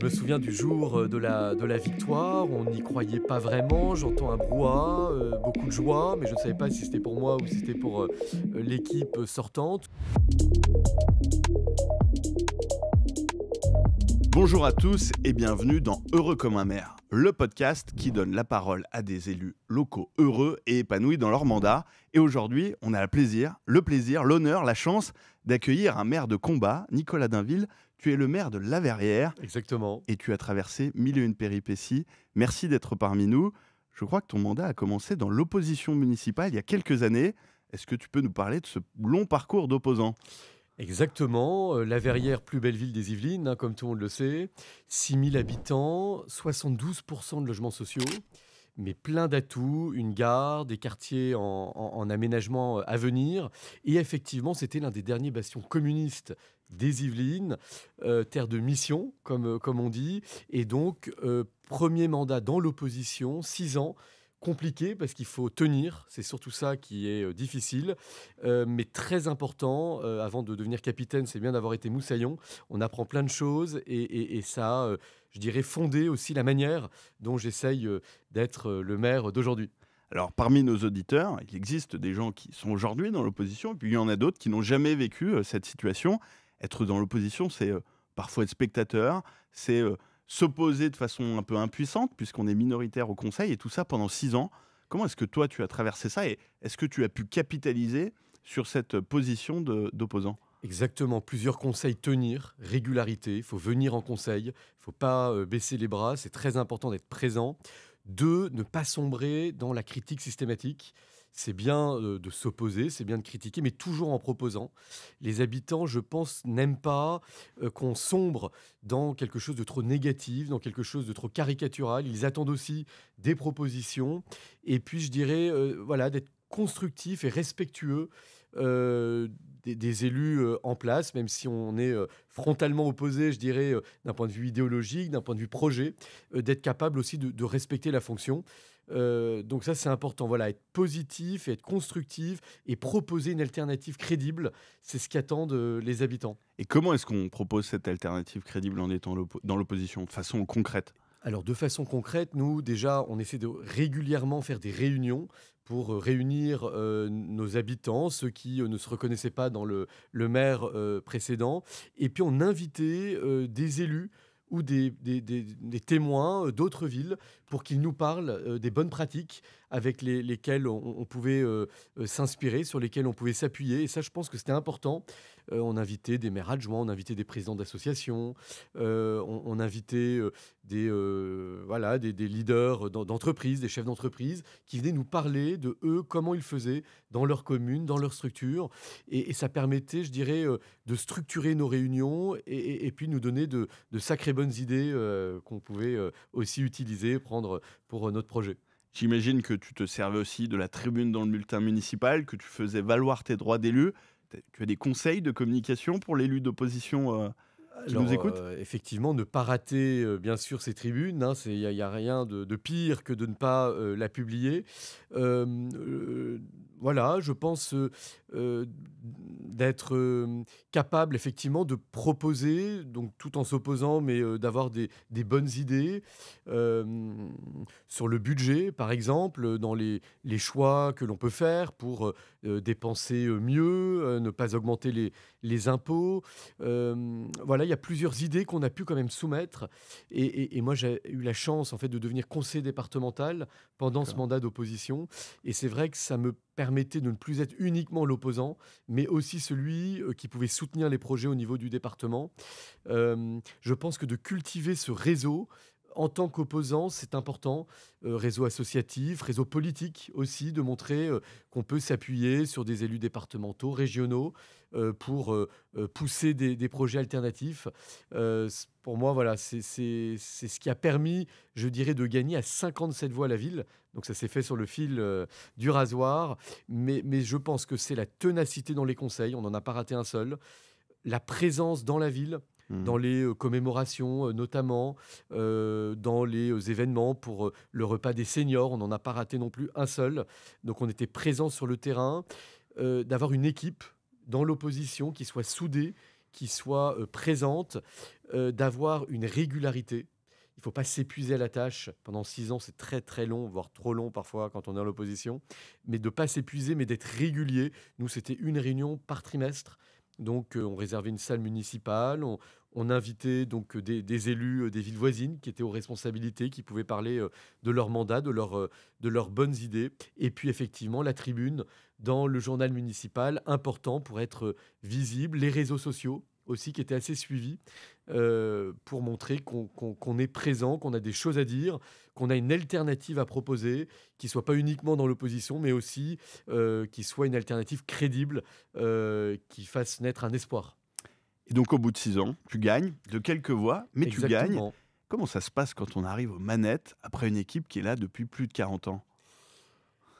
Je me souviens du jour de la victoire, on n'y croyait pas vraiment, j'entends un brouhaha, beaucoup de joie, mais je ne savais pas si c'était pour moi ou si c'était pour l'équipe sortante. Bonjour à tous et bienvenue dans Heureux comme un maire, le podcast qui donne la parole à des élus locaux heureux et épanouis dans leur mandat. Et aujourd'hui, on a le plaisir, l'honneur, la chance d'accueillir un maire de combat, Nicolas Dainville. Tu es le maire de La Verrière Exactement. et tu as traversé mille et une péripéties. Merci d'être parmi nous. Je crois que ton mandat a commencé dans l'opposition municipale il y a quelques années. Est-ce que tu peux nous parler de ce long parcours d'opposant ? Exactement, La Verrière, plus belle ville des Yvelines, hein, comme tout le monde le sait. 6 000 habitants, 72% de logements sociaux, mais plein d'atouts, une gare, des quartiers en aménagement à venir. Et effectivement, c'était l'un des derniers bastions communistes des Yvelines, terre de mission, comme on dit. Et donc, premier mandat dans l'opposition, 6 ans. Compliqué parce qu'il faut tenir, c'est surtout ça qui est difficile, mais très important. Avant de devenir capitaine, c'est bien d'avoir été moussaillon. On apprend plein de choses et ça a, je dirais, fondé aussi la manière dont j'essaye d'être le maire d'aujourd'hui. Alors, parmi nos auditeurs, il existe des gens qui sont aujourd'hui dans l'opposition, et puis il y en a d'autres qui n'ont jamais vécu cette situation. Être dans l'opposition, c'est parfois être spectateur, c'est s'opposer de façon un peu impuissante, puisqu'on est minoritaire au Conseil, et tout ça pendant 6 ans. Comment est-ce que toi, tu as traversé ça, et est-ce que tu as pu capitaliser sur cette position d'opposant ? Exactement, plusieurs conseils tenir, régularité, il faut venir en conseil, il ne faut pas baisser les bras, c'est très important d'être présent. 2, ne pas sombrer dans la critique systématique. C'est bien de s'opposer, c'est bien de critiquer, mais toujours en proposant. Les habitants, je pense, n'aiment pas qu'on sombre dans quelque chose de trop négatif, dans quelque chose de trop caricatural. Ils attendent aussi des propositions. Et puis, je dirais, voilà, d'être constructif et respectueux des élus en place, même si on est frontalement opposé, je dirais, d'un point de vue idéologique, d'un point de vue projet, d'être capable aussi de respecter la fonction. Donc ça, c'est important. Voilà, être positif, être constructif et proposer une alternative crédible, c'est ce qu'attendent les habitants. Et comment est-ce qu'on propose cette alternative crédible en étant dans l'opposition, de façon concrète ? Alors, de façon concrète, nous, déjà, on essaie de régulièrement faire des réunions pour réunir nos habitants, ceux qui ne se reconnaissaient pas dans le maire précédent. Et puis, on invitait des élus ou des témoins d'autres villes pour qu'ils nous parlent des bonnes pratiques avec lesquelles on pouvait s'inspirer, sur lesquelles on pouvait s'appuyer. Et ça, je pense que c'était important. On invitait des maires adjoints, on invitait des présidents d'associations, on invitait voilà, des leaders d'entreprises, des chefs d'entreprise qui venaient nous parler de eux, comment ils faisaient dans leur commune, dans leur structure. Et ça permettait, je dirais, de structurer nos réunions et puis nous donner de sacrées bonnes idées qu'on pouvait aussi utiliser, prendre pour notre projet. J'imagine que tu te servais aussi de la tribune dans le bulletin municipal, que tu faisais valoir tes droits d'élu. Tu as des conseils de communication pour l'élu d'opposition qui nous Alors, écoute ? effectivement, ne pas rater, bien sûr, ces tribunes, hein, il y a rien de pire que de ne pas, la publier. Voilà, je pense, d'être, capable effectivement de proposer, donc tout en s'opposant, mais, d'avoir des bonnes idées, hem, sur le budget, par exemple, dans les choix que l'on peut faire pour, dépenser, mieux, ne pas augmenter les impôts. Voilà, il y a plusieurs idées qu'on a pu quand même soumettre et moi j'ai eu la chance en fait de devenir conseiller départemental pendant ce D'accord. mandat d'opposition et c'est vrai que ça me permettait de ne plus être uniquement l'opposant, mais aussi celui, qui pouvait soutenir les projets au niveau du département. Je pense que de cultiver ce réseau en tant qu'opposant, c'est important. Réseau associatif, réseau politique aussi, de montrer, qu'on peut s'appuyer sur des élus départementaux, régionaux, pour, pousser des projets alternatifs. Pour moi, voilà, c'est ce qui a permis, je dirais, de gagner à 57 voix la ville. Donc ça s'est fait sur le fil, du rasoir. Mais je pense que c'est la ténacité dans les conseils, on n'en a pas raté un seul. La présence dans la ville, Mmh. dans les, commémorations, notamment, dans les, événements pour, le repas des seniors, on n'en a pas raté non plus un seul. Donc on était présent sur le terrain, d'avoir une équipe dans l'opposition qui soit soudée qui soit présente, d'avoir une régularité. Il ne faut pas s'épuiser à la tâche. Pendant 6 ans, c'est très très long, voire trop long parfois quand on est en opposition. Mais de ne pas s'épuiser, mais d'être régulier. Nous, c'était une réunion par trimestre. Donc, on réservait une salle municipale. On invitait donc des élus des villes voisines qui étaient aux responsabilités, qui pouvaient parler de leur mandat, de leurs bonnes idées. Et puis, effectivement, la tribune dans le journal municipal, important pour être visible. Les réseaux sociaux aussi qui étaient assez suivis pour montrer qu'on est présent, qu'on a des choses à dire, qu'on a une alternative à proposer, qui soit pas uniquement dans l'opposition, mais aussi qui soit une alternative crédible, qui fasse naître un espoir. Et donc, au bout de 6 ans, tu gagnes de quelques voix, mais tu gagnes. Exactement. Comment ça se passe quand on arrive aux manettes après une équipe qui est là depuis plus de 40 ans?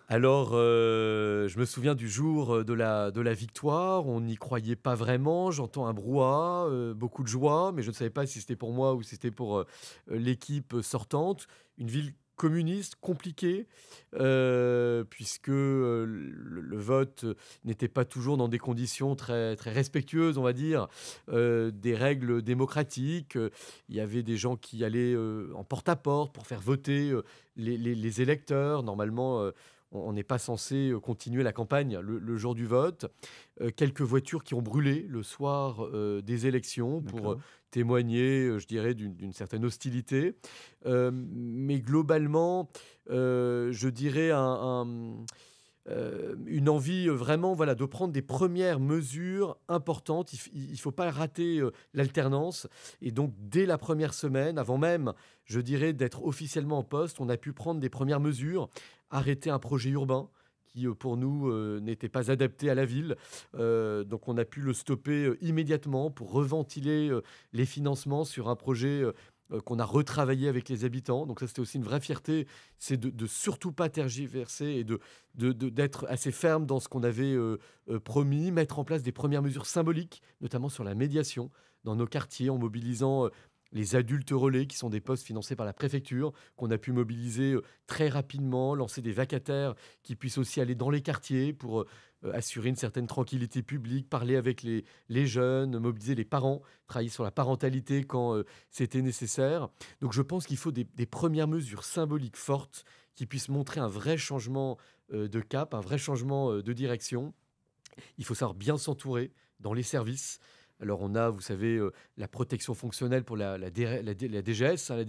Alors, je me souviens du jour de la victoire. On n'y croyait pas vraiment. J'entends un brouhaha, beaucoup de joie, mais je ne savais pas si c'était pour moi ou si c'était pour l'équipe sortante. Une ville communiste, compliquée, puisque le vote n'était pas toujours dans des conditions très, très respectueuses, on va dire, des règles démocratiques. Il y avait des gens qui allaient en porte-à-porte pour faire voter les électeurs. Normalement, on n'est pas censé continuer la campagne le jour du vote. Quelques voitures qui ont brûlé le soir des élections pour D'accord. témoigner, je dirais, d'une certaine hostilité. Mais globalement, je dirais une envie vraiment voilà, de prendre des premières mesures importantes. Il ne faut pas rater l'alternance. Et donc, dès la première semaine, avant même, je dirais, d'être officiellement en poste, on a pu prendre des premières mesures, arrêter un projet urbain qui, pour nous, n'était pas adapté à la ville. Donc, on a pu le stopper immédiatement pour reventiler les financements sur un projet qu'on a retravaillé avec les habitants. Donc ça, c'était aussi une vraie fierté, c'est de surtout pas tergiverser et d'être assez ferme dans ce qu'on avait promis, mettre en place des premières mesures symboliques, notamment sur la médiation dans nos quartiers, en mobilisant les adultes relais, qui sont des postes financés par la préfecture, qu'on a pu mobiliser très rapidement, lancer des vacataires qui puissent aussi aller dans les quartiers pour assurer une certaine tranquillité publique, parler avec les jeunes, mobiliser les parents, travailler sur la parentalité quand c'était nécessaire. Donc je pense qu'il faut des premières mesures symboliques fortes qui puissent montrer un vrai changement de cap, un vrai changement de direction. Il faut savoir bien s'entourer dans les services. Alors on a, vous savez, la protection fonctionnelle pour la DGS, hein, la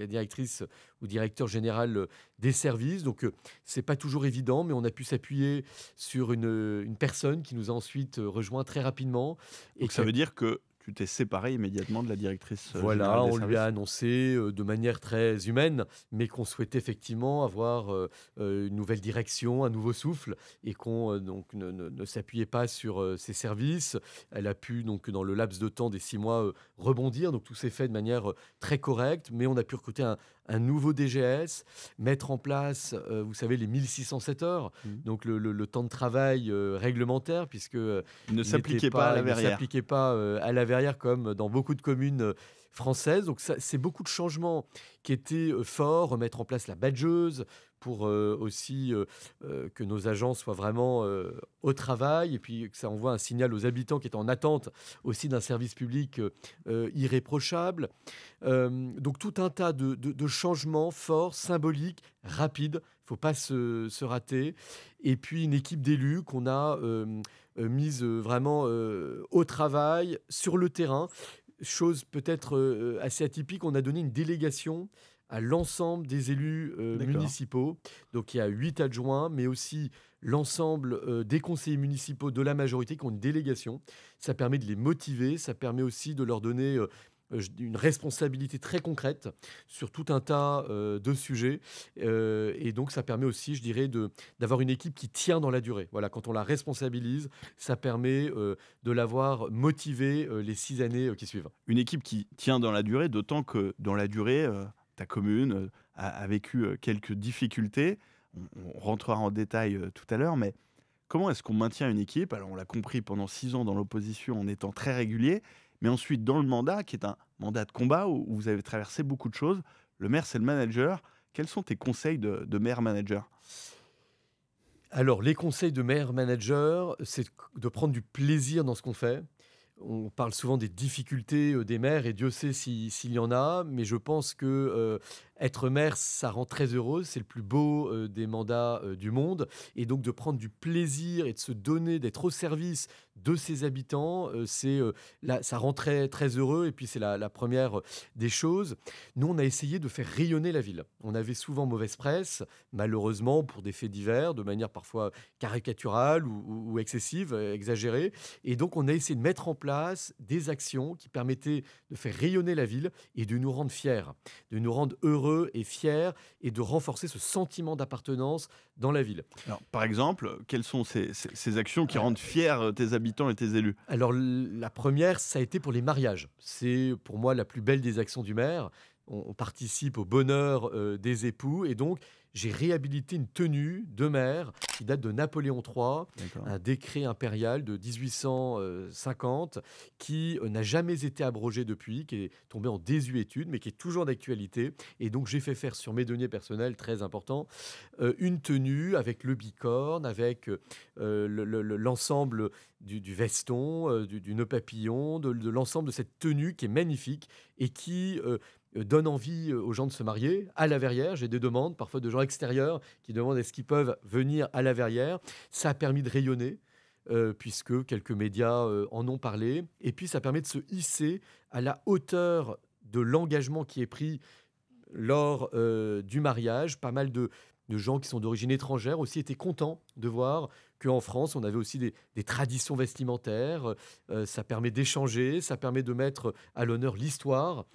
directrice ou directeur général des services. Donc c'est pas toujours évident, mais on a pu s'appuyer sur une personne qui nous a ensuite rejoint très rapidement et Donc qui ça a veut dire que tu t'es séparé immédiatement de la directrice voilà, générale des on lui a services? annoncé, de manière très humaine, mais qu'on souhaitait effectivement avoir, une nouvelle direction, un nouveau souffle et qu'on, donc ne s'appuyait pas sur, ses services. Elle a pu donc dans le laps de temps des 6 mois, rebondir, donc tout s'est fait de manière, très correcte, mais on a pu recruter un nouveau DGS, mettre en place, vous savez les 1 607 heures, Mmh. donc le temps de travail, réglementaire puisque, Il ne s'appliquait pas à la il ne verrière. s'appliquait pas, à la verrière comme dans beaucoup de communes, françaises. Donc ça c'est beaucoup de changements qui étaient, forts, remettre en place la badgeuse pour, aussi, que nos agents soient vraiment, au travail et puis que ça envoie un signal aux habitants qui étaient en attente aussi d'un service public, irréprochable. Donc tout un tas de changements forts, symboliques, rapides. Il ne faut pas se rater et puis une équipe d'élus qu'on a, mise, vraiment, au travail, sur le terrain. Chose peut-être, assez atypique, on a donné une délégation à l'ensemble des élus, D'accord. municipaux. Donc il y a 8 adjoints, mais aussi l'ensemble, des conseillers municipaux de la majorité qui ont une délégation. Ça permet de les motiver, ça permet aussi de leur donner, une responsabilité très concrète sur tout un tas, de sujets, et donc ça permet aussi, je dirais, d'avoir une équipe qui tient dans la durée. Voilà, quand on la responsabilise, ça permet, de l'avoir motivée, les 6 années, qui suivent. Une équipe qui tient dans la durée, d'autant que dans la durée, ta commune, a vécu, quelques difficultés. On rentrera en détail, tout à l'heure, mais comment est-ce qu'on maintient une équipe? Alors on l'a compris pendant 6 ans dans l'opposition en étant très régulier, mais ensuite dans le mandat qui est un mandat de combat où vous avez traversé beaucoup de choses. Le maire, c'est le manager. Quels sont tes conseils de maire manager? Alors les conseils de maire manager, c'est de prendre du plaisir dans ce qu'on fait. On parle souvent des difficultés, des mères et Dieu sait s'il y en a, mais je pense que, être mère, ça rend très heureuse. C'est le plus beau, des mandats, du monde et donc de prendre du plaisir et de se donner, d'être au service de ses habitants, là, ça rend très, très heureux et puis c'est la 1re, des choses. Nous, on a essayé de faire rayonner la ville. On avait souvent mauvaise presse, malheureusement pour des faits divers, de manière parfois caricaturale ou excessive, exagérée et donc on a essayé de mettre en place des actions qui permettaient de faire rayonner la ville et de nous rendre fiers, de nous rendre heureux et fiers et de renforcer ce sentiment d'appartenance dans la ville. Alors, par exemple, quelles sont ces actions qui rendent fiers tes habitants et tes élus? Alors la première, ça a été pour les mariages. C'est pour moi la plus belle des actions du maire. On participe au bonheur, des époux et donc j'ai réhabilité une tenue de maire qui date de Napoléon III, D'accord. un décret impérial de 1850 qui, n'a jamais été abrogé depuis, qui est tombé en désuétude, mais qui est toujours d'actualité et donc j'ai fait faire sur mes deniers personnels, très important, une tenue avec le bicorne, avec, l'ensemble du veston, du nœud papillon, de l'ensemble de cette tenue qui est magnifique et qui, donne envie, aux gens de se marier à la Verrière. J'ai des demandes, parfois de gens extérieurs qui demandent est-ce qu'ils peuvent venir à la Verrière. Ça a permis de rayonner, puisque quelques médias, en ont parlé et puis ça permet de se hisser à la hauteur de l'engagement qui est pris lors, du mariage. Pas mal de gens qui sont d'origine étrangère aussi étaient contents de voir qu'en France, on avait aussi des traditions vestimentaires. Ça permet d'échanger, ça permet de mettre à l'honneur l'histoire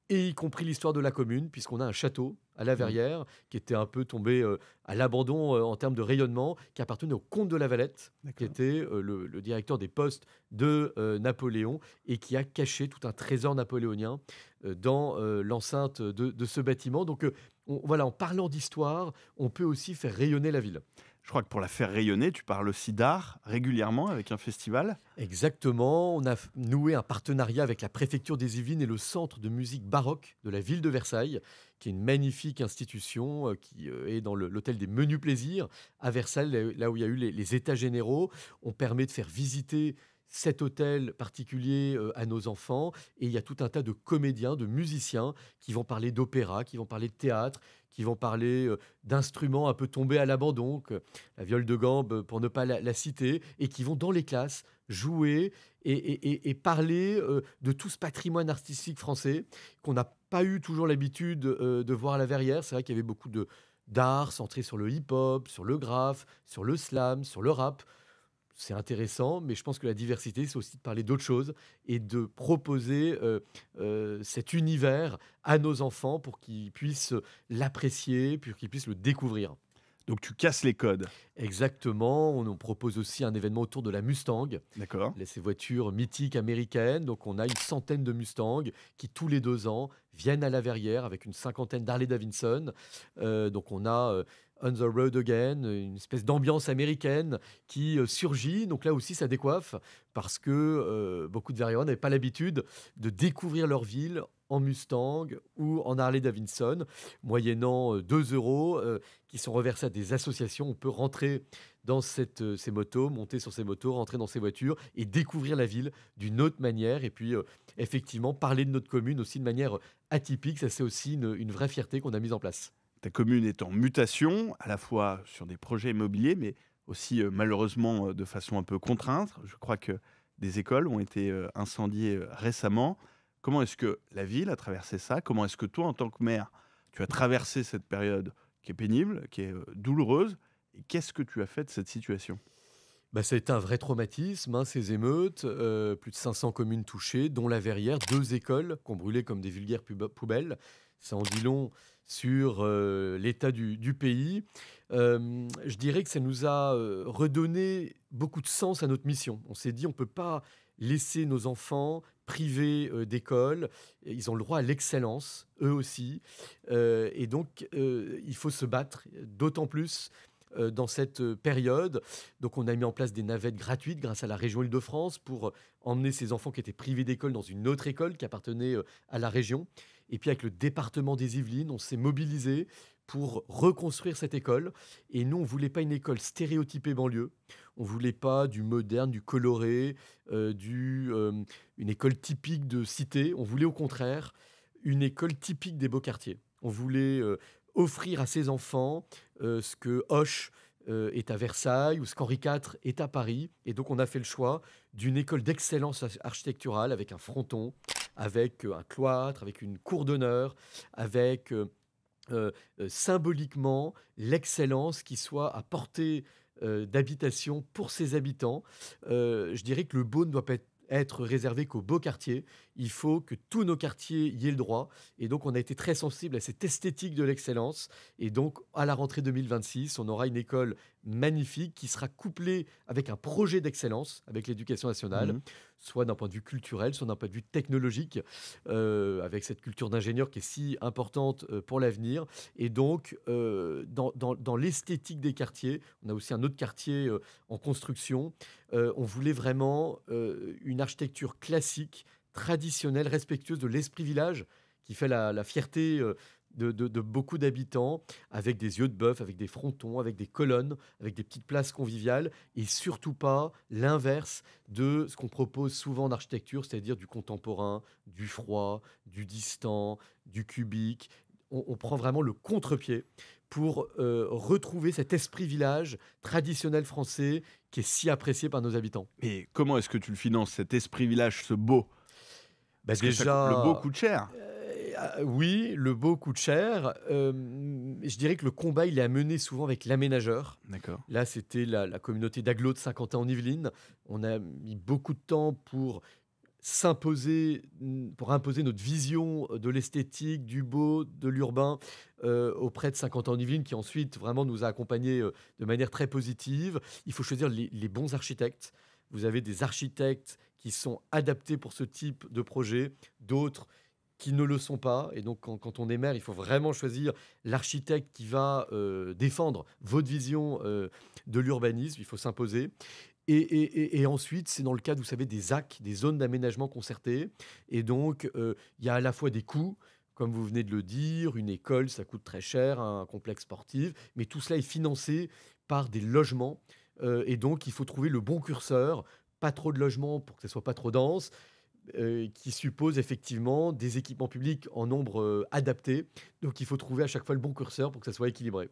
et y compris l'histoire de la commune, puisqu'on a un château à la Mmh. Verrière qui était un peu tombé, à l'abandon, en termes de rayonnement, qui appartenait au comte de la Valette, qui D'accord. était, le directeur des postes de, Napoléon et qui a caché tout un trésor napoléonien, dans, l'enceinte de ce bâtiment. Donc, voilà, en parlant d'histoire, on peut aussi faire rayonner la ville. Je crois que pour la faire rayonner, tu parles aussi d'art régulièrement avec un festival? Exactement, on a noué un partenariat avec la préfecture des Yvelines et le centre de musique baroque de la ville de Versailles, qui est une magnifique institution qui est dans l'hôtel des Menus Plaisirs à Versailles, là où il y a eu les états généraux. On permet de faire visiter cet hôtel particulier à nos enfants et il y a tout un tas de comédiens, de musiciens qui vont parler d'opéra, qui vont parler de théâtre, qui vont parler d'instruments un peu tombés à l'abandon, la viole de gambe pour ne pas la citer, et qui vont dans les classes jouer et parler de tout ce patrimoine artistique français qu'on n'a pas eu toujours l'habitude de voir à la Verrière. C'est vrai qu'il y avait beaucoup d'art centré sur le hip-hop, sur le graphe, sur le slam, sur le rap. C'est intéressant, mais je pense que la diversité, c'est aussi de parler d'autres choses et de proposer, cet univers à nos enfants pour qu'ils puissent l'apprécier, pour qu'ils puissent le découvrir. Donc tu casses les codes. Exactement, on nous propose aussi un événement autour de la Mustang, D'accord. ces voitures mythiques américaines. Donc on a une centaine de Mustangs qui, tous les 2 ans, viennent à la Verrière avec une cinquantaine d'Harley Davidson. Donc on a, On the Road Again, une espèce d'ambiance américaine qui, surgit. Donc là aussi, ça décoiffe parce que, beaucoup de Verrières n'avaient pas l'habitude de découvrir leur ville en Mustang ou en Harley Davidson, moyennant, 2 € qui sont reversés à des associations. On peut rentrer dans ces motos, monter sur ces motos, rentrer dans ces voitures et découvrir la ville d'une autre manière et puis, effectivement parler de notre commune aussi de manière, atypique. Ça, c'est aussi une vraie fierté qu'on a mise en place. Ta commune est en mutation, à la fois sur des projets immobiliers, mais aussi malheureusement de façon un peu contrainte. Je crois que des écoles ont été incendiées récemment. Comment est-ce que la ville a traversé ça? Comment est-ce que toi, en tant que maire, tu as traversé cette période qui est pénible, qui est douloureuse? Et qu'est-ce que tu as fait de cette situation? Bah, ça a été un vrai traumatisme, hein, ces émeutes, plus de 500 communes touchées, dont la Verrière, 2 écoles qui ont brûlé comme des vulgaires poubelles. Ça en dit long sur, l'état du pays. Je dirais que ça nous a, redonné beaucoup de sens à notre mission. On s'est dit: «On ne peut pas laisser nos enfants privés, d'école. Ils ont le droit à l'excellence, eux aussi, et donc il faut se battre, d'autant plus dans cette période. Donc, on a mis en place des navettes gratuites grâce à la région Île-de-France pour emmener ces enfants qui étaient privés d'école dans une autre école qui appartenait à la région. Et puis, avec le département des Yvelines, on s'est mobilisé pour reconstruire cette école. Et nous, on ne voulait pas une école stéréotypée banlieue. On ne voulait pas du moderne, du coloré, une école typique de cité. On voulait au contraire une école typique des beaux quartiers. On voulait offrir à ses enfants ce que Hoche est à Versailles ou ce qu'Henri IV est à Paris. Et donc, on a fait le choix d'une école d'excellence architecturale avec un fronton, avec un cloître, avec une cour d'honneur, avec symboliquement l'excellence qui soit à portée d'habitation pour ses habitants. Je dirais que le beau ne doit pas être réservé qu'aux beaux quartiers. Il faut que tous nos quartiers y aient le droit. Et donc, on a été très sensible à cette esthétique de l'excellence. Et donc, à la rentrée 2026, on aura une école magnifique qui sera couplée avec un projet d'excellence avec l'éducation nationale, Mhm. soit d'un point de vue culturel, soit d'un point de vue technologique, avec cette culture d'ingénieur qui est si importante pour l'avenir. Et donc, dans l'esthétique des quartiers, on a aussi un autre quartier en construction. On voulait vraiment une architecture classique, traditionnelle, respectueuse de l'esprit village, qui fait la fierté de beaucoup d'habitants, avec des yeux de bœuf, avec des frontons, avec des colonnes, avec des petites places conviviales, et surtout pas l'inverse de ce qu'on propose souvent en architecture, c'est-à-dire du contemporain, du froid, du distant, du cubique. On prend vraiment le contre-pied pour retrouver cet esprit village traditionnel français qui est si apprécié par nos habitants. Et comment est-ce que tu le finances, cet esprit village, ce beau? Bah Parce que le beau déjà, coûte cher. oui, le beau coûte cher. Je dirais que le combat, il est à mener souvent avec l'aménageur. D'accord. Là, c'était la communauté d'Aglo de Saint-Quentin en Yvelines. On a mis beaucoup de temps pour s'imposer, pour imposer notre vision de l'esthétique, du beau, de l'urbain auprès de Saint-Quentin-en-Yvelines, qui ensuite vraiment nous a accompagnés de manière très positive. Il faut choisir les bons architectes. Vous avez des architectes qui sont adaptés pour ce type de projet, d'autres qui ne le sont pas. Et donc, quand on est maire, il faut vraiment choisir l'architecte qui va défendre votre vision de l'urbanisme. Il faut s'imposer. Et ensuite, c'est dans le cadre, vous savez, des ZAC, des zones d'aménagement concerté. Et donc, il y a à la fois des coûts, comme vous venez de le dire, une école, ça coûte très cher, un complexe sportif, mais tout cela est financé par des logements. Et donc, il faut trouver le bon curseur, pas trop de logements pour que ce soit pas trop dense, qui suppose effectivement des équipements publics en nombre adapté. Donc, il faut trouver à chaque fois le bon curseur pour que ça soit équilibré.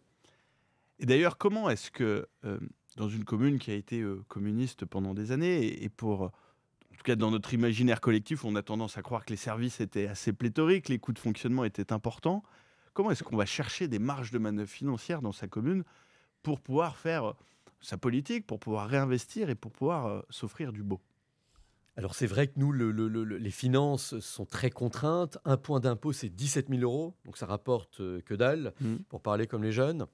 Et d'ailleurs, comment est-ce que, dans une commune qui a été, communiste pendant des années et pour, en tout cas dans notre imaginaire collectif, on a tendance à croire que les services étaient assez pléthoriques, les coûts de fonctionnement étaient importants. Comment est-ce qu'on va chercher des marges de manœuvre financières dans sa commune pour pouvoir faire, sa politique, pour pouvoir réinvestir et pour pouvoir, s'offrir du beau? Alors c'est vrai que nous, les finances sont très contraintes. Un point d'impôt, c'est 17 000 euros, donc ça rapporte que dalle, Mmh. pour parler comme les jeunes.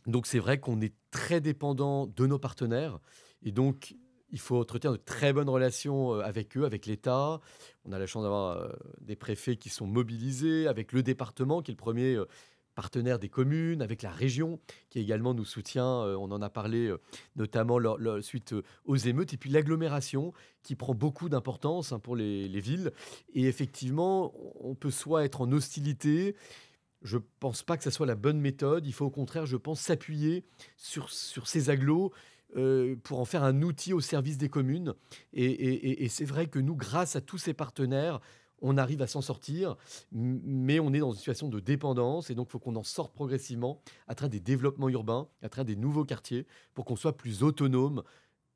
Donc c'est vrai qu'on est très dépendant de nos partenaires et donc il faut entretenir de très bonnes relations avec eux, avec l'État. On a la chance d'avoir des préfets qui sont mobilisés, avec le département qui est le premier partenaire des communes, avec la région qui également nous soutient. On en a parlé notamment suite aux émeutes et puis l'agglomération qui prend beaucoup d'importance pour les villes. Et effectivement, on peut soit être en hostilité. Je pense pas que ça soit la bonne méthode. Il faut au contraire, je pense, s'appuyer sur ces agglos pour en faire un outil au service des communes. Et c'est vrai que nous, grâce à tous ces partenaires, on arrive à s'en sortir, mais on est dans une situation de dépendance et donc il faut qu'on en sorte progressivement à travers des développements urbains, à travers des nouveaux quartiers, pour qu'on soit plus autonome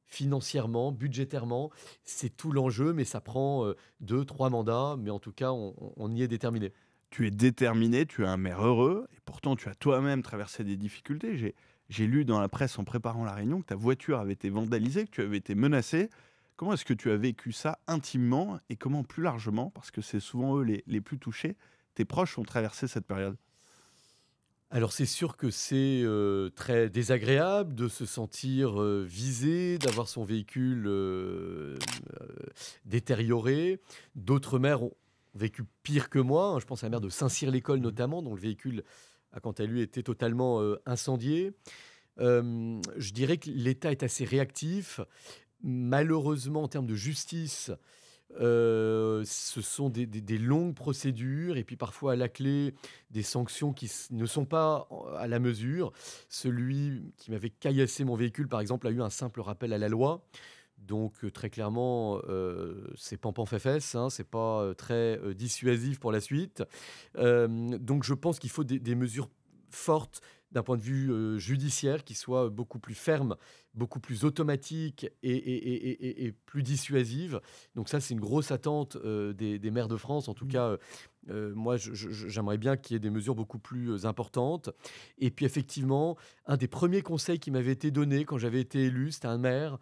financièrement, budgétairement. C'est tout l'enjeu, mais ça prend 2, 3 mandats, mais en tout cas, on y est déterminé. Tu es déterminé, tu es un maire heureux et pourtant tu as toi-même traversé des difficultés. J'ai lu dans la presse en préparant la réunion que ta voiture avait été vandalisée, que tu avais été menacé. Comment est-ce que tu as vécu ça intimement et comment plus largement, parce que c'est souvent eux les plus touchés, tes proches ont traversé cette période? Alors c'est sûr que c'est très désagréable de se sentir visé, d'avoir son véhicule détérioré. D'autres maires ont vécu pire que moi, hein. Je pense à la maire de Saint-Cyr-l'École Mmh. notamment, dont le véhicule a quant à lui été totalement incendié. Je dirais que l'État est assez réactif. Malheureusement, en termes de justice, Ce sont des longues procédures et puis parfois à la clé, des sanctions qui ne sont pas à la mesure. Celui qui m'avait caillassé mon véhicule, par exemple, a eu un simple rappel à la loi. Donc, très clairement, c'est pampan-fefesse, hein, c'est pas, très, dissuasif pour la suite. Donc je pense qu'il faut des mesures fortes d'un point de vue, judiciaire qui soient beaucoup plus fermes, beaucoup plus automatiques et plus dissuasives. Donc ça, c'est une grosse attente, des maires de France. En tout Mmh. cas, moi, j'aimerais bien qu'il y ait des mesures beaucoup plus, importantes. Et puis effectivement, un des premiers conseils qui m'avait été donné quand j'avais été élu, c'était un maire.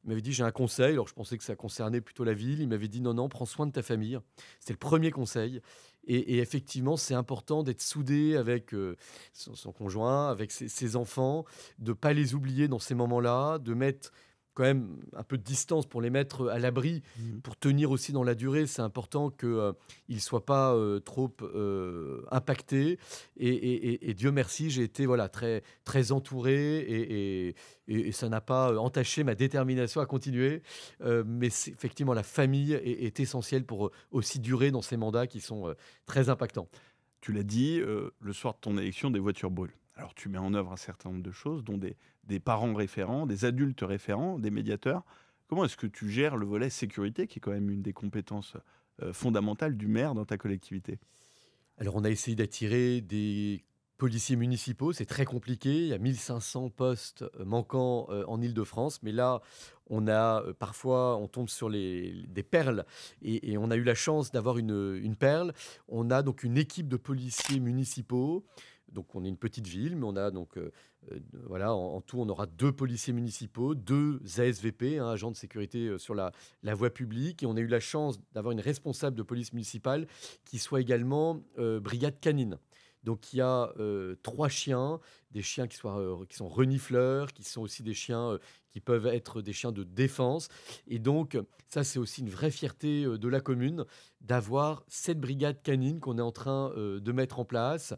Il m'avait dit: «J'ai un conseil». Alors je pensais que ça concernait plutôt la ville. Il m'avait dit: «Non, non, prends soin de ta famille». C'était le premier conseil et effectivement, c'est important d'être soudé avec, son conjoint, avec ses enfants, de pas les oublier dans ces moments-là, de mettre quand même un peu de distance pour les mettre à l'abri, Mmh. pour tenir aussi dans la durée. C'est important qu'ils ne soient pas, trop, impactés et Dieu merci, j'ai été voilà très très entouré et ça n'a pas, entaché ma détermination à continuer. Mais c'est effectivement la famille est essentielle pour, aussi durer dans ces mandats qui sont, très impactants. Tu l'as dit, le soir de ton élection, des voitures brûlent. Alors tu mets en œuvre un certain nombre de choses, dont des parents référents, des adultes référents, des médiateurs. Comment est-ce que tu gères le volet sécurité, qui est quand même une des compétences, fondamentales du maire dans ta collectivité? Alors, on a essayé d'attirer des policiers municipaux, c'est très compliqué. Il y a 1 500 postes, manquants, en Île-de-France, mais là, parfois, on tombe sur des perles et on a eu la chance d'avoir une perle. On a donc une équipe de policiers municipaux, donc on est une petite ville, mais on a donc, voilà, en tout, on aura 2 policiers municipaux, 2 ASVP, hein, agents de sécurité, sur la voie publique et on a eu la chance d'avoir une responsable de police municipale qui soit également, brigade canine. Donc il y a, 3 chiens, des chiens qui sont renifleurs, qui sont aussi des chiens, qui peuvent être des chiens de défense et donc ça, c'est aussi une vraie fierté, de la commune d'avoir cette brigade canine qu'on est en train, de mettre en place.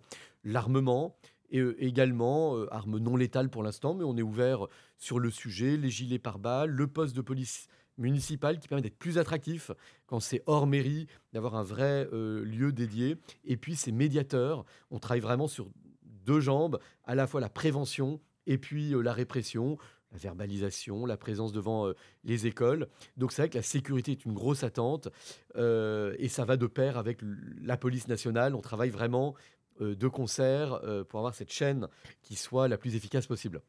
L'armement et également, arme non létale pour l'instant, mais on est ouvert sur le sujet, les gilets pare-balles, le poste de police municipale qui permet d'être plus attractif quand c'est hors mairie, d'avoir un vrai, lieu dédié et puis ces médiateurs. On travaille vraiment sur 2 jambes, à la fois la prévention et puis, la répression, la verbalisation, la présence devant, les écoles. Donc c'est vrai que la sécurité est une grosse attente, et ça va de pair avec la police nationale. On travaille vraiment, de concert, pour avoir cette chaîne qui soit la plus efficace possible.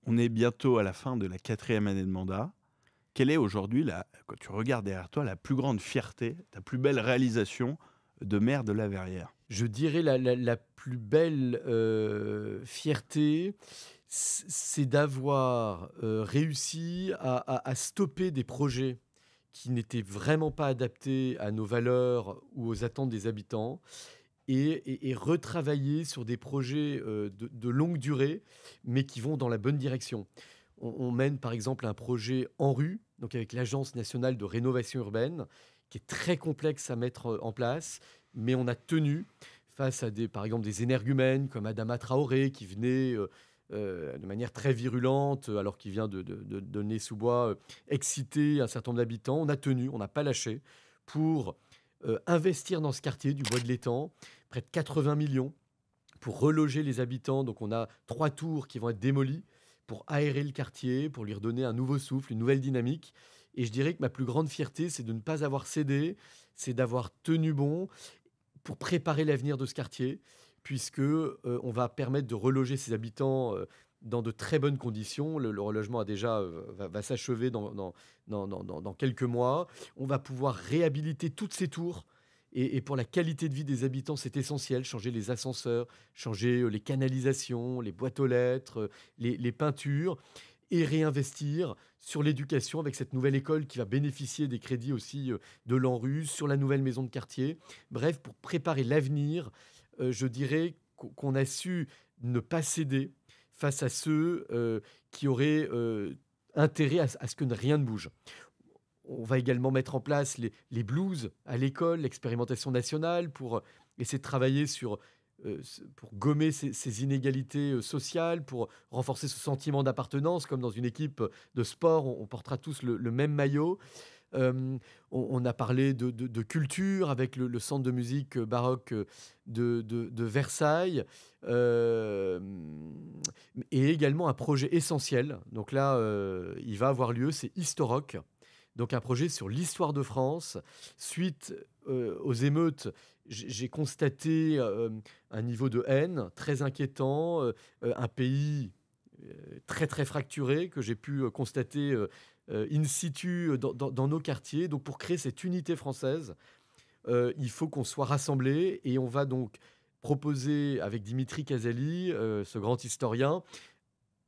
On est bientôt à la fin de la 4e année de mandat. Quelle est aujourd'hui, quand tu regardes derrière toi, la plus grande fierté, ta plus belle réalisation de maire de la Verrière? Je dirais la plus belle, fierté, c'est d'avoir, réussi à stopper des projets qui n'étaient vraiment pas adaptés à nos valeurs ou aux attentes des habitants et retravailler sur des projets, de longue durée, mais qui vont dans la bonne direction. On mène par exemple un projet ANRU, donc avec l'Agence nationale de rénovation urbaine, qui est très complexe à mettre, en place, mais on a tenu face à par exemple des énergumènes comme Adama Traoré qui venait, de manière très virulente, alors qu'il vient de Nez-sous-Bois, exciter un certain nombre d'habitants. On a tenu, on n'a pas lâché pour, investir dans ce quartier du Bois de l'Étang, près de 80 millions pour reloger les habitants. Donc on a 3 tours qui vont être démolies pour aérer le quartier, pour lui redonner un nouveau souffle, une nouvelle dynamique et je dirais que ma plus grande fierté, c'est de ne pas avoir cédé, c'est d'avoir tenu bon pour préparer l'avenir de ce quartier puisque, on va permettre de reloger ses habitants, dans de très bonnes conditions. Le relogement a déjà, va s'achever dans quelques mois. On va pouvoir réhabiliter toutes ces tours et pour la qualité de vie des habitants, c'est essentiel. Changer les ascenseurs, changer, les canalisations, les boîtes aux lettres, les peintures et réinvestir sur l'éducation avec cette nouvelle école qui va bénéficier des crédits aussi, de l'ANRU, sur la nouvelle maison de quartier. Bref, pour préparer l'avenir, je dirais qu'on a su ne pas céder face à ceux, qui auraient, intérêt à ce que rien ne bouge. On va également mettre en place les blues à l'école, l'expérimentation nationale pour, essayer de travailler pour gommer ces inégalités, sociales, pour renforcer ce sentiment d'appartenance comme dans une équipe, de sport, on portera tous le même maillot. On a parlé de culture avec le centre de musique baroque de Versailles, et également un projet essentiel. Donc là, il va avoir lieu, c'est Historock. Donc un projet sur l'histoire de France. Suite aux émeutes, j'ai constaté un niveau de haine très inquiétant, un pays très très fracturé que j'ai pu constater in situ dans nos quartiers. Donc pour créer cette unité française, il faut qu'on soit rassemblés et on va donc proposer avec Dimitri Casali, ce grand historien,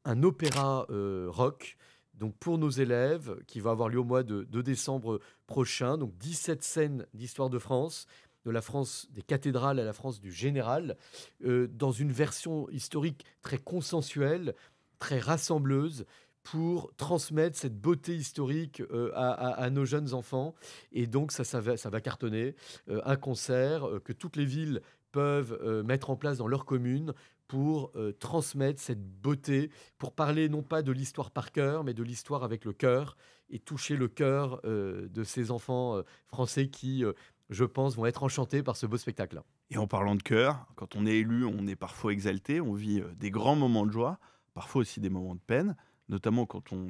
un opéra rock donc pour nos élèves qui va avoir lieu au mois de décembre prochain. Donc 17 scènes d'histoire de France, de la France des cathédrales à la France du général, dans une version historique très consensuelle, très rassembleuse pour transmettre cette beauté historique à nos jeunes enfants. Et donc ça va cartonner. Un concert que toutes les villes peuvent mettre en place dans leur commune pour transmettre cette beauté, pour parler non pas de l'histoire par cœur, mais de l'histoire avec le cœur et toucher le cœur de ces enfants français qui, je pense, vont être enchantés par ce beau spectacle-là. Et en parlant de cœur, quand on est élu, on est parfois exalté, on vit des grands moments de joie, parfois aussi des moments de peine, notamment quand on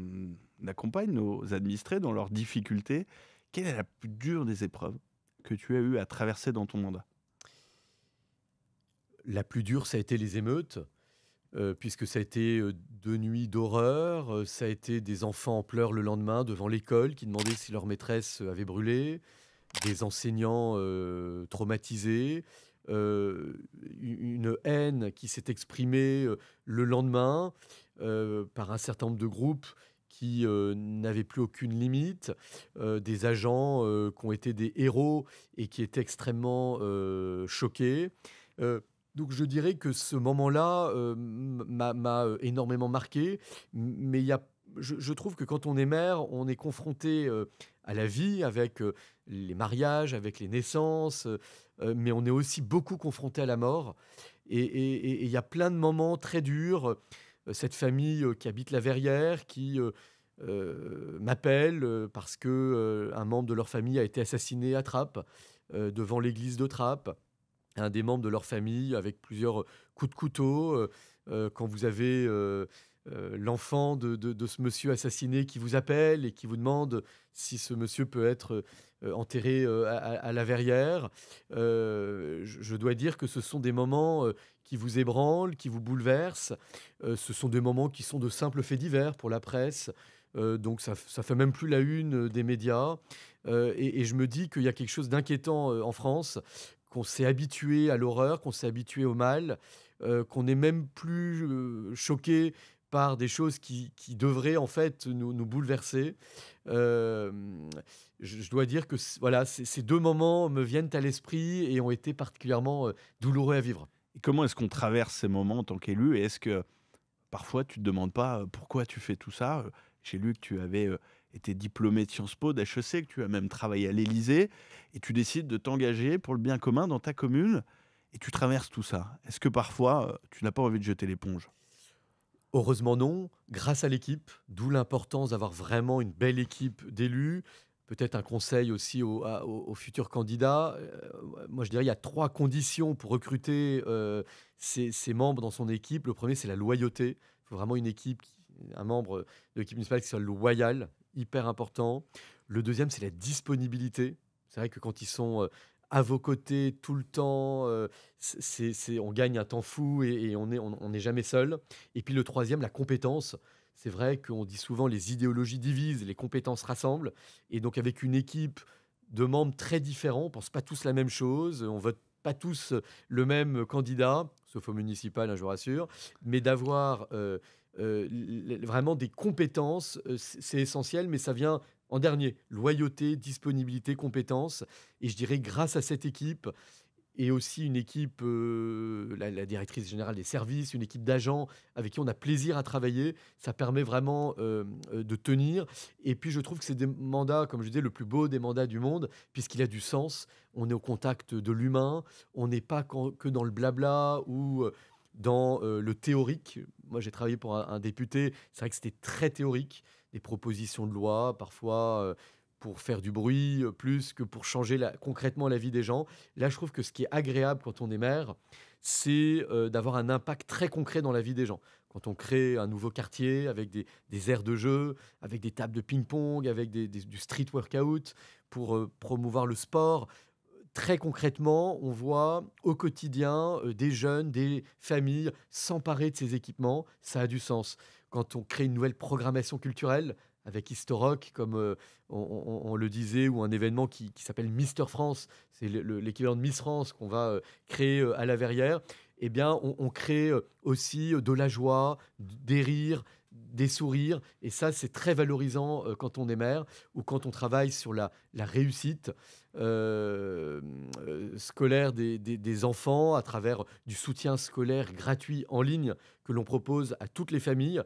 accompagne nos administrés dans leurs difficultés. Quelle est la plus dure des épreuves que tu as eu à traverser dans ton mandat? La plus dure, ça a été les émeutes, puisque ça a été 2 nuits d'horreur, ça a été des enfants en pleurs le lendemain devant l'école qui demandaient si leur maîtresse avait brûlé, des enseignants traumatisés, une haine qui s'est exprimée le lendemain par un certain nombre de groupes qui n'avaient plus aucune limite, des agents qui ont été des héros et qui étaient extrêmement choqués. Euh, donc je dirais que ce moment-là m'a énormément marqué, mais je trouve que quand on est mère, on est confronté à la vie avec les mariages, avec les naissances, mais on est aussi beaucoup confronté à la mort. Et il y a plein de moments très durs. Cette famille qui habite la Verrière, qui m'appelle parce que un membre de leur famille a été assassiné à Trappes, devant l'église de Trappes. Un des membres de leur famille avec plusieurs coups de couteau. Quand vous avez l'enfant de ce monsieur assassiné qui vous appelle et qui vous demande si ce monsieur peut être enterré à la Verrière. Je dois dire que ce sont des moments qui vous ébranlent, qui vous bouleversent. Ce sont des moments qui sont de simples faits divers pour la presse. Donc ça fait même plus la une des médias. Et je me dis qu'il y a quelque chose d'inquiétant en France, qu'on s'est habitué à l'horreur, qu'on s'est habitué au mal, qu'on n'est même plus choqué par des choses qui devraient en fait nous bouleverser. Euh, je dois dire que voilà, ces deux moments me viennent à l'esprit et ont été particulièrement douloureux à vivre. Et comment est-ce qu'on traverse ces moments en tant qu'élu? Et est-ce que parfois tu te demandes pas pourquoi tu fais tout ça? J'ai lu que tu avais été diplômé de Sciences Po, d'HEC, que tu as même travaillé à l'Élysée, et tu décides de t'engager pour le bien commun dans ta commune, et tu traverses tout ça. Est-ce que parfois tu n'as pas envie de jeter l'éponge? Heureusement non, grâce à l'équipe, d'où l'importance d'avoir vraiment une belle équipe d'élus. Peut-être un conseil aussi aux futurs candidats. Moi, je dirais il y a trois conditions pour recruter ces membres dans son équipe. Le premier, c'est la loyauté. Il faut vraiment une équipe, un membre de l'équipe municipale qui soit loyal, hyper important. Le deuxième, c'est la disponibilité. C'est vrai que quand ils sont à vos côtés tout le temps, on gagne un temps fou et on n'est jamais seul. Et puis le troisième, la compétence. C'est vrai qu'on dit souvent les idéologies divisent, les compétences rassemblent. Et donc avec une équipe de membres très différents, on ne pense pas tous la même chose, on vote pas tous le même candidat, sauf au municipal, hein, je vous rassure, mais d'avoir vraiment des compétences, c'est essentiel, mais ça vient en dernier. Loyauté, disponibilité, compétences. Et je dirais grâce à cette équipe, et aussi une équipe, la directrice générale des services, une équipe d'agents avec qui on a plaisir à travailler. Ça permet vraiment de tenir. Et puis je trouve que c'est des mandats, comme je disais, le plus beau des mandats du monde, puisqu'il a du sens. On est au contact de l'humain. On n'est pas que dans le blabla ou dans le théorique. Moi, j'ai travaillé pour un député. C'est vrai que c'était très théorique. Des propositions de loi, parfois pour faire du bruit, plus que pour changer concrètement la vie des gens. Là, je trouve que ce qui est agréable quand on est maire, c'est d'avoir un impact très concret dans la vie des gens. Quand on crée un nouveau quartier avec des aires de jeu, avec des tables de ping-pong, avec du street workout pour promouvoir le sport, très concrètement, on voit au quotidien des jeunes, des familles s'emparer de ces équipements. Ça a du sens. Quand on crée une nouvelle programmation culturelle avec Historok, comme on le disait, ou un événement qui s'appelle Mister France, c'est l'équivalent de Miss France qu'on va créer à la Verrière, eh bien, on crée aussi de la joie, des rires, des sourires. Et ça, c'est très valorisant quand on est maire ou quand on travaille sur la réussite euh, scolaire des enfants à travers du soutien scolaire gratuit en ligne que l'on propose à toutes les familles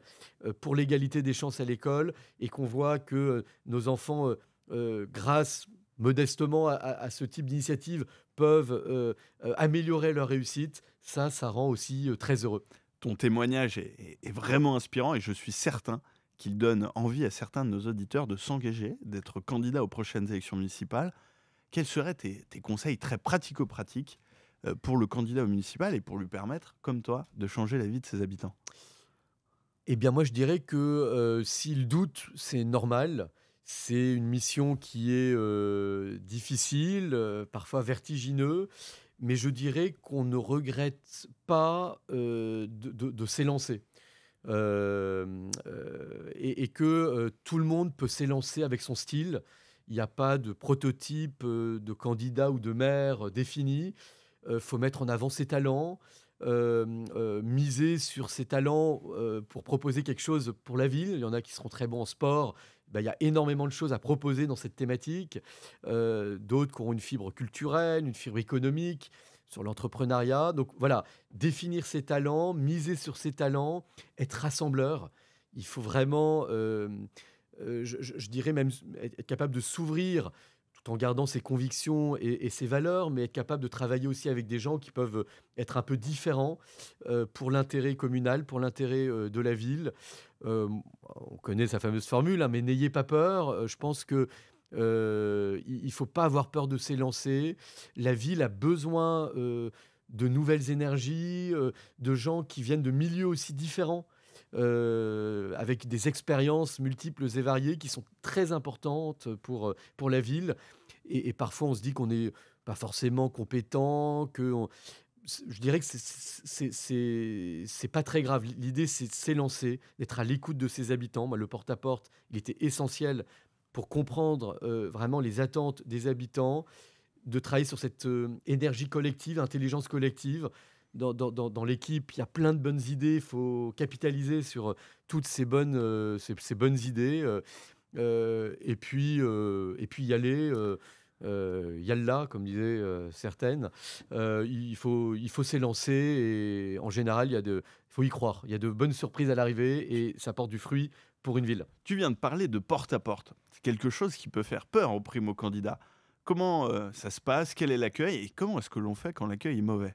pour l'égalité des chances à l'école et qu'on voit que nos enfants, grâce modestement à ce type d'initiative, peuvent améliorer leur réussite, ça rend aussi très heureux. Ton témoignage est vraiment inspirant et je suis certain qu'il donne envie à certains de nos auditeurs de s'engager, d'être candidats aux prochaines élections municipales. Quels seraient tes conseils très pratico-pratiques pour le candidat au municipal et pour lui permettre, comme toi, de changer la vie de ses habitants? Eh bien, moi, je dirais que s'il doute, c'est normal. C'est une mission qui est difficile, parfois vertigineux, mais je dirais qu'on ne regrette pas de s'élancer. Et que tout le monde peut s'élancer avec son style. Il n'y a pas de prototype de candidat ou de maire défini. Il faut mettre en avant ses talents, miser sur ses talents pour proposer quelque chose pour la ville. Il y en a qui seront très bons en sport. Ben, il y a énormément de choses à proposer dans cette thématique. D'autres qui auront une fibre culturelle, une fibre économique, sur l'entrepreneuriat. Donc voilà, définir ses talents, miser sur ses talents, être rassembleur. Il faut vraiment, je dirais même, être capable de s'ouvrir tout en gardant ses convictions et ses valeurs, mais être capable de travailler aussi avec des gens qui peuvent être un peu différents pour l'intérêt communal, pour l'intérêt de la ville. On connaît sa fameuse formule, hein, mais n'ayez pas peur. Je pense que il ne faut pas avoir peur de s'élancer. La ville a besoin de nouvelles énergies, de gens qui viennent de milieux aussi différents, avec des expériences multiples et variées qui sont très importantes pour la ville. Et parfois, on se dit qu'on n'est pas forcément compétent, je dirais que c'est pas très grave. L'idée, c'est de s'élancer, d'être à l'écoute de ses habitants. Moi, le porte-à-porte, il était essentiel pour comprendre vraiment les attentes des habitants, de travailler sur cette énergie collective, intelligence collective. Dans l'équipe, il y a plein de bonnes idées. Il faut capitaliser sur toutes ces bonnes idées. Et puis y aller. Yalla, comme disaient certaines. Il faut s'élancer et en général, il faut y croire. Il y a de bonnes surprises à l'arrivée et ça porte du fruit pour une ville. Tu viens de parler de porte-à-porte. C'est quelque chose qui peut faire peur aux primo-candidats. Comment ça se passe? Quel est l'accueil? Et comment est-ce que l'on fait quand l'accueil est mauvais?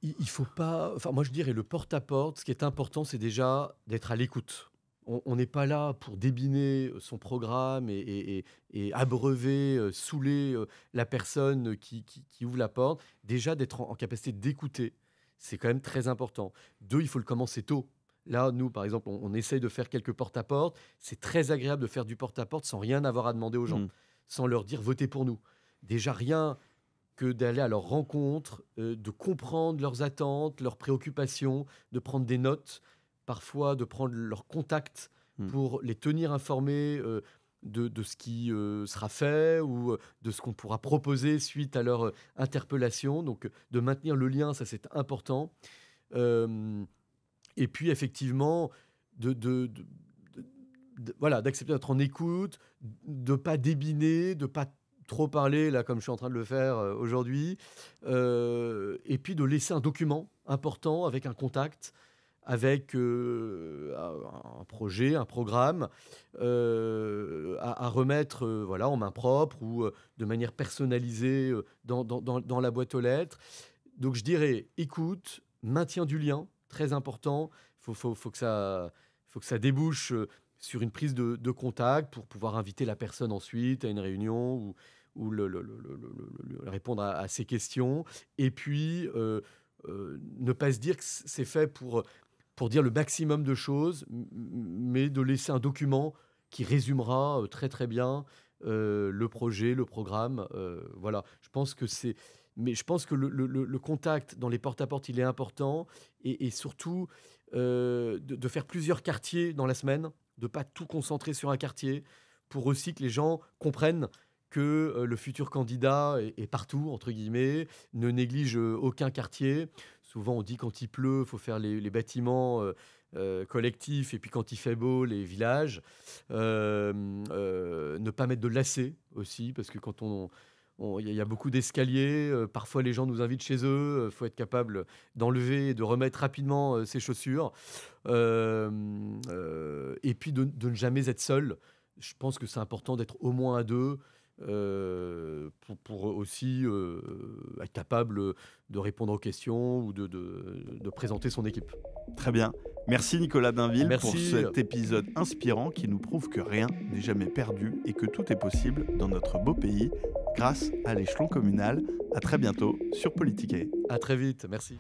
Il faut pas. Enfin, moi, je dirais le porte-à-porte. Ce qui est important, c'est déjà d'être à l'écoute. On n'est pas là pour débiner son programme et abreuver, saouler la personne qui ouvre la porte. Déjà, d'être en capacité d'écouter, c'est quand même très important. Deux, il faut le commencer tôt. Là, nous, par exemple, on essaye de faire quelques porte-à-porte. C'est très agréable de faire du porte-à-porte sans rien avoir à demander aux gens, Hmm. sans leur dire votez pour nous. Déjà, rien que d'aller à leur rencontre, de comprendre leurs attentes, leurs préoccupations, de prendre des notes, parfois de prendre leurs contacts Hmm. pour les tenir informés de ce qui sera fait ou de ce qu'on pourra proposer suite à leur interpellation. Donc, de maintenir le lien, ça c'est important. Euh, et puis, effectivement, voilà, d'accepter d'être en écoute, de ne pas débiner, de ne pas trop parler, là, comme je suis en train de le faire aujourd'hui, et puis de laisser un document important avec un contact, avec un projet, un programme à remettre voilà, en main propre ou de manière personnalisée dans la boîte aux lettres. Donc je dirais écoute, maintien du lien, très important. Faut que ça débouche sur une prise de contact pour pouvoir inviter la personne ensuite à une réunion ou répondre à ses questions. Et puis, ne pas se dire que c'est fait pour dire le maximum de choses, mais de laisser un document qui résumera très très bien le projet, le programme. Voilà, je pense que c'est. Mais je pense que le contact dans les porte-à-porte, il est important. Et surtout, de faire plusieurs quartiers dans la semaine, de ne pas tout concentrer sur un quartier, pour aussi que les gens comprennent que le futur candidat est partout, entre guillemets, ne néglige aucun quartier. Souvent, on dit quand il pleut, il faut faire les bâtiments collectifs, et puis quand il fait beau, les villages. Ne pas mettre de lacets aussi, parce que quand il y a beaucoup d'escaliers, parfois les gens nous invitent chez eux, il faut être capable d'enlever et de remettre rapidement ses chaussures. Et puis de ne jamais être seul. Je pense que c'est important d'être au moins à deux, pour aussi être capable de répondre aux questions ou de présenter son équipe. Très bien. Merci Nicolas Dainville pour Merci. cet épisode inspirant qui nous prouve que rien n'est jamais perdu et que tout est possible dans notre beau pays grâce à l'échelon communal. À très bientôt sur Politiquet. À très vite. Merci.